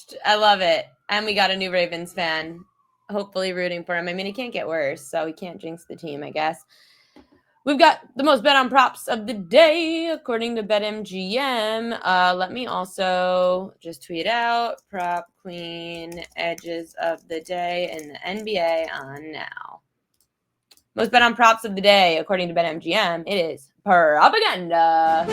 crushed. I love it. And we got a new Ravens fan, hopefully rooting for him. I mean, it can't get worse, so we can't jinx the team, I guess. We've got the most bet on props of the day, according to BetMGM. Let me also just tweet out prop queen edges of the day in the NBA on now. Most bet on props of the day, according to BetMGM, it is propaganda.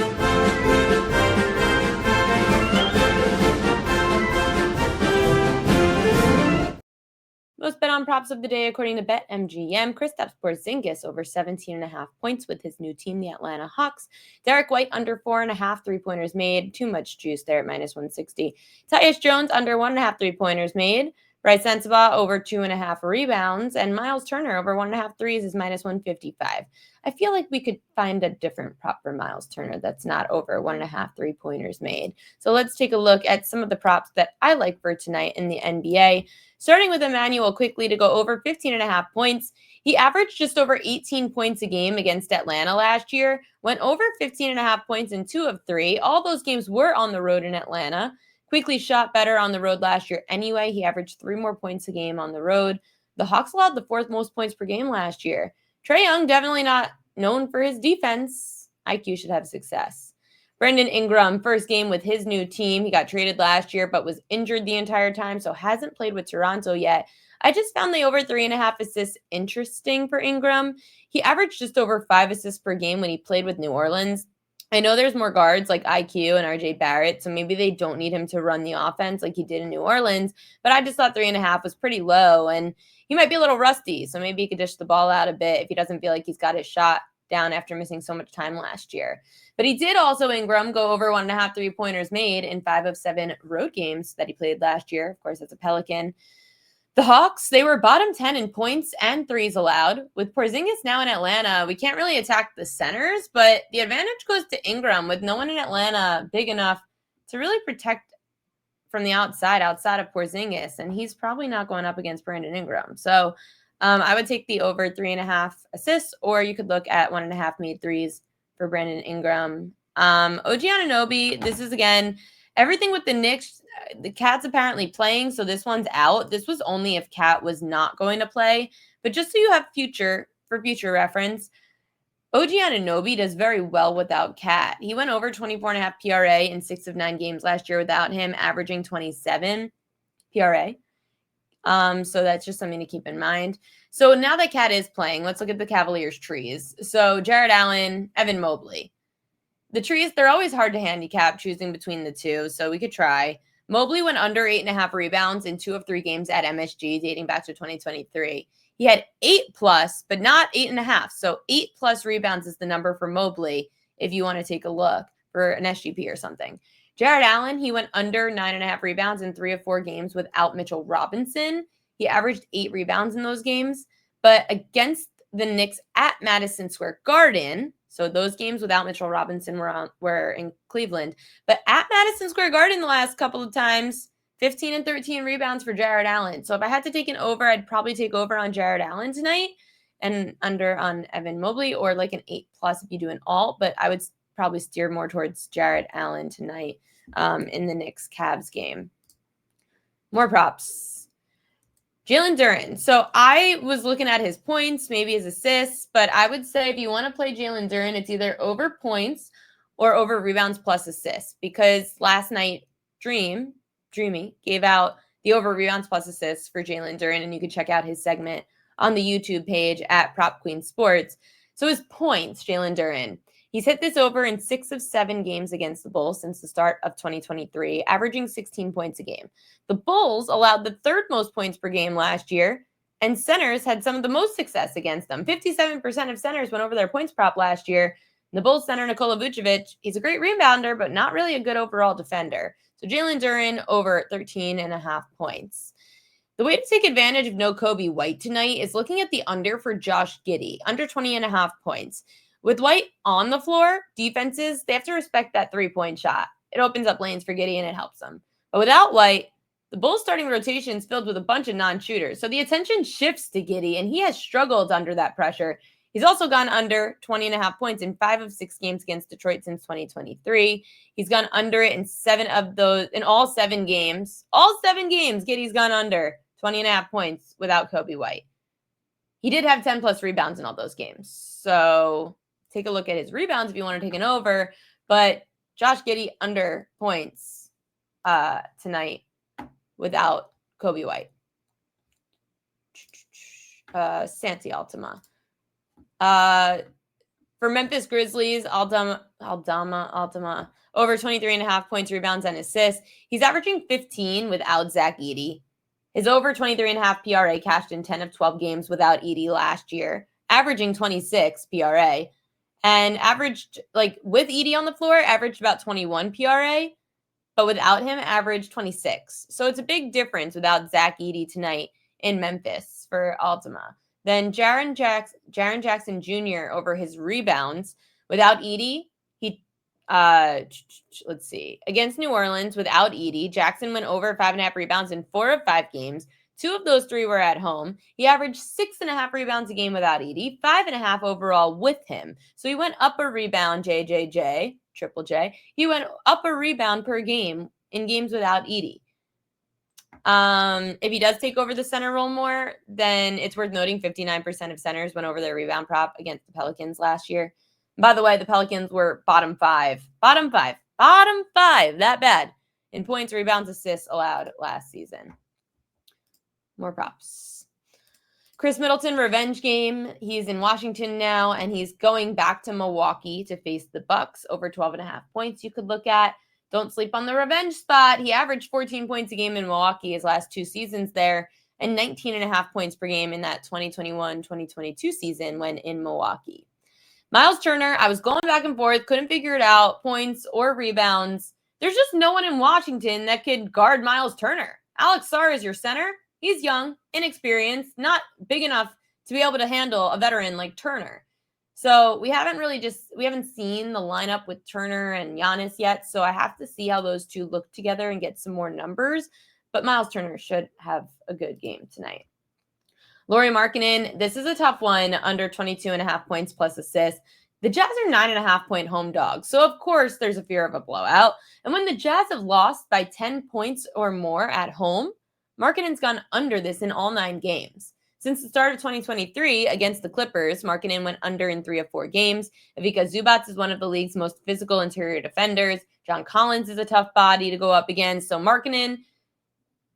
Most bet on props of the day, according to BetMGM, Kristaps Porzingis over 17.5 points with his new team, the Atlanta Hawks. Derek White under 4.5 3-pointers made. Too much juice there at minus 160. Tyus Jones under 1.5 3-pointers made. Bryce Sensabaugh over 2.5 rebounds. And Miles Turner over 1.5 threes is minus 155. I feel like we could find a different prop for Miles Turner that's not over 1.5 3-pointers made. So let's take a look at some of the props that I like for tonight in the NBA. Starting with Emmanuel quickly to go over 15.5 points. He averaged just over 18 points a game against Atlanta last year, went over 15.5 points in 2 of 3. All those games were on the road in Atlanta. Quickly shot better on the road last year anyway. He averaged 3 more points a game on the road. The Hawks allowed the 4th most points per game last year. Trae Young, definitely not known for his defense. IQ should have success. Brandon Ingram, first game with his new team. He got traded last year, but was injured the entire time, so hasn't played with Toronto yet. I just found the over 3.5 assists interesting for Ingram. He averaged just over 5 assists per game when he played with New Orleans. I know there's more guards like IQ and RJ Barrett, so maybe they don't need him to run the offense like he did in New Orleans, but I just thought 3.5 was pretty low, and he might be a little rusty, so maybe he could dish the ball out a bit if he doesn't feel like he's got his shot down after missing so much time last year. But he did also, Ingram, go over 1.5 3-pointers made in 5 of 7 road games that he played last year. Of course, as a Pelican. The Hawks, they were bottom 10 in points and threes allowed. With Porzingis now in Atlanta, we can't really attack the centers, but the advantage goes to Ingram with no one in Atlanta big enough to really protect from the outside of Porzingis, and he's probably not going up against Brandon Ingram. So I would take the over 3.5 assists, or you could look at 1.5 made threes for Brandon Ingram. OG Anunoby, this is again everything with the Knicks. The Cat's apparently playing, so this one's out. This was only if Cat was not going to play, but just so you have future reference, OG Anunoby does very well without Cat. He went over 24.5 PRA in 6 of 9 games last year without him, averaging 27 PRA. So that's just something to keep in mind. So now that Cat is playing, let's look at the Cavaliers trees. So Jarrett Allen, Evan Mobley. The trees, they're always hard to handicap choosing between the two, so we could try. Mobley went under 8.5 rebounds in 2 of 3 games at MSG dating back to 2023. He had 8+, but not 8.5. So 8+ rebounds is the number for Mobley if you want to take a look for an SGP or something. Jarrett Allen, he went under 9.5 rebounds in 3 of 4 games without Mitchell Robinson. He averaged 8 rebounds in those games, but against the Knicks at Madison Square Garden, so those games without Mitchell Robinson were in Cleveland, but at Madison Square Garden the last couple of times, 15 and 13 rebounds for Jarrett Allen. So if I had to take an over, I'd probably take over on Jarrett Allen tonight and under on Evan Mobley, or like an 8+ if you do an alt, but I would probably steer more towards Jarrett Allen tonight in the Knicks Cavs game. More props. Jalen Duren. So I was looking at his points, maybe his assists, but I would say if you want to play Jalen Duren, it's either over points or over rebounds plus assists, because last night Dreamy gave out the over rebounds plus assists for Jalen Duren, and you can check out his segment on the YouTube page at Prop Queen Sports. So his points, Jalen Duren, he's hit this over in 6 of 7 games against the Bulls since the start of 2023, averaging 16 points a game. The Bulls allowed the 3rd most points per game last year, and centers had some of the most success against them. 57% of centers went over their points prop last year. The Bulls center, Nikola Vucevic, he's a great rebounder, but not really a good overall defender. So Jalen Duren over 13.5 points. The way to take advantage of no Kobe White tonight is looking at the under for Josh Giddey, under 20.5 points. With White on the floor, defenses, they have to respect that 3-point shot. It opens up lanes for Giddey and it helps them. But without White, the Bulls starting rotation is filled with a bunch of non-shooters. So the attention shifts to Giddey, and he has struggled under that pressure. He's also gone under 20.5 points in 5 of 6 games against Detroit since 2023. He's gone under it in all 7 games. All 7 games, Giddey's gone under 20.5 points without Coby White. He did have 10 plus rebounds in all those games. So take a look at his rebounds if you want to take an over. But Josh Giddey under points tonight without Coby White. Santi Altima. For Memphis Grizzlies, Aldama, over 23.5 points, rebounds, and assists. He's averaging 15 without Zach Edey. His over 23.5 PRA cashed in 10 of 12 games without Edey last year, averaging 26 PRA. And averaged, with Edey on the floor, averaged about 21 PRA, but without him, averaged 26. So it's a big difference without Zach Edey tonight in Memphis for Altima. Then Jaren Jackson Jr. over his rebounds. Without Edey, let's see. Against New Orleans, without Edey, Jackson went over 5.5 rebounds in 4 of 5 games. 2 of those 3 were at home. He averaged 6.5 rebounds a game without Edey, 5.5 overall with him. So he went up a rebound, Triple J. He went up a rebound per game in games without Edey. If he does take over the center role more, then it's worth noting 59% of centers went over their rebound prop against the Pelicans last year. By the way, the Pelicans were bottom five, that bad in points, rebounds, assists allowed last season. More props. Chris Middleton, revenge game. He's in Washington now, and he's going back to Milwaukee to face the Bucks. Over 12.5 points you could look at. Don't sleep on the revenge spot. He averaged 14 points a game in Milwaukee his last 2 seasons there, and 19.5 points per game in that 2021-2022 season when in Milwaukee. Miles Turner, I was going back and forth, couldn't figure it out, points or rebounds. There's just no one in Washington that could guard Miles Turner. Alex Sarr is your center. He's young, inexperienced, not big enough to be able to handle a veteran like Turner. So we haven't seen the lineup with Turner and Giannis yet. So I have to see how those two look together and get some more numbers. But Miles Turner should have a good game tonight. Lauri Markkanen, this is a tough one, under 22.5 points plus assists. The Jazz are 9.5-point home dogs. So, of course, there's a fear of a blowout. And when the Jazz have lost by 10 points or more at home, Markkanen's gone under this in all 9 games. Since the start of 2023 against the Clippers, Markkanen went under in 3 of 4 games. Ivica Zubac is one of the league's most physical interior defenders. John Collins is a tough body to go up against. So Markkanen,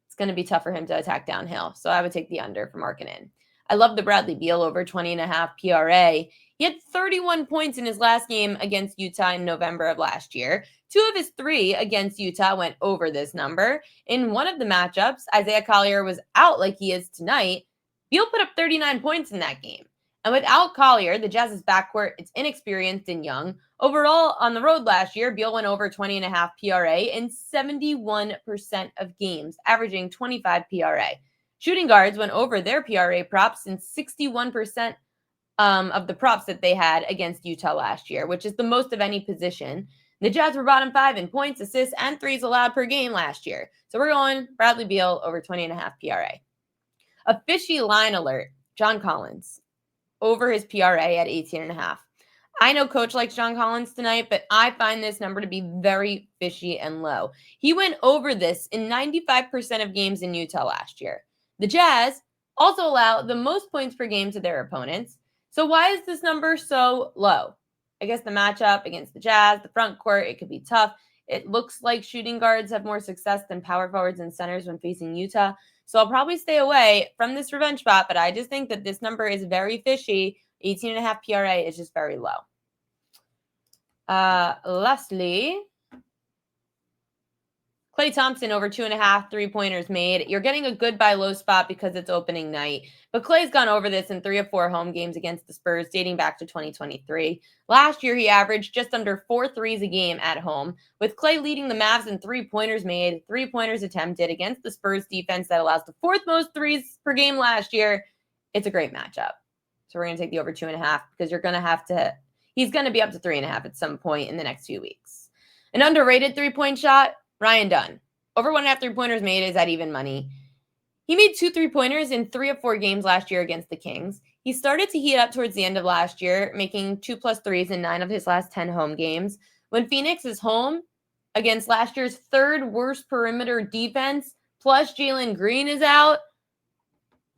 it's going to be tough for him to attack downhill. So I would take the under for Markkanen. I love the Bradley Beal over 20.5 PRA. He had 31 points in his last game against Utah in November of last year. 2 of his 3 against Utah went over this number. In one of the matchups, Isaiah Collier was out like he is tonight. Beal put up 39 points in that game. And without Collier, the Jazz's backcourt, it's inexperienced and young. Overall, on the road last year, Beal went over 20.5 PRA in 71% of games, averaging 25 PRA. Shooting guards went over their PRA props in 61% of the props that they had against Utah last year, which is the most of any position. The Jazz were bottom 5 in points, assists, and threes allowed per game last year. So we're going Bradley Beal over 20.5 PRA. A fishy line alert, John Collins, over his PRA at 18.5. I know Coach likes John Collins tonight, but I find this number to be very fishy and low. He went over this in 95% of games in Utah last year. The Jazz also allow the most points per game to their opponents. So why is this number so low? I guess the matchup against the Jazz, the front court, it could be tough. It looks like shooting guards have more success than power forwards and centers when facing Utah. So I'll probably stay away from this revenge spot, but I just think that this number is very fishy. 18.5 PRA is just very low. Lastly, Klay Thompson over 2.5 3-pointers made. You're getting a good buy low spot because it's opening night. But Klay's gone over this in 3 of 4 home games against the Spurs dating back to 2023. Last year, he averaged just under 4 threes a game at home, with Klay leading the Mavs in 3-pointers made, 3-pointers attempted against the Spurs defense that allows the 4th most threes per game last year. It's a great matchup. So we're going to take the over 2.5 because he's going to be up to 3.5 at some point in the next few weeks. An underrated 3-point shot, Ryan Dunn. Over 1.5 3-pointers made is at even money. He made 2 3-pointers in 3 of 4 games last year against the Kings. He started to heat up towards the end of last year, making 2+ threes in 9 of his last 10 home games. When Phoenix is home against last year's third worst perimeter defense, plus Jalen Green is out,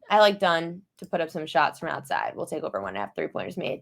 I like Dunn to put up some shots from outside. We'll take over 1.5 3-pointers made.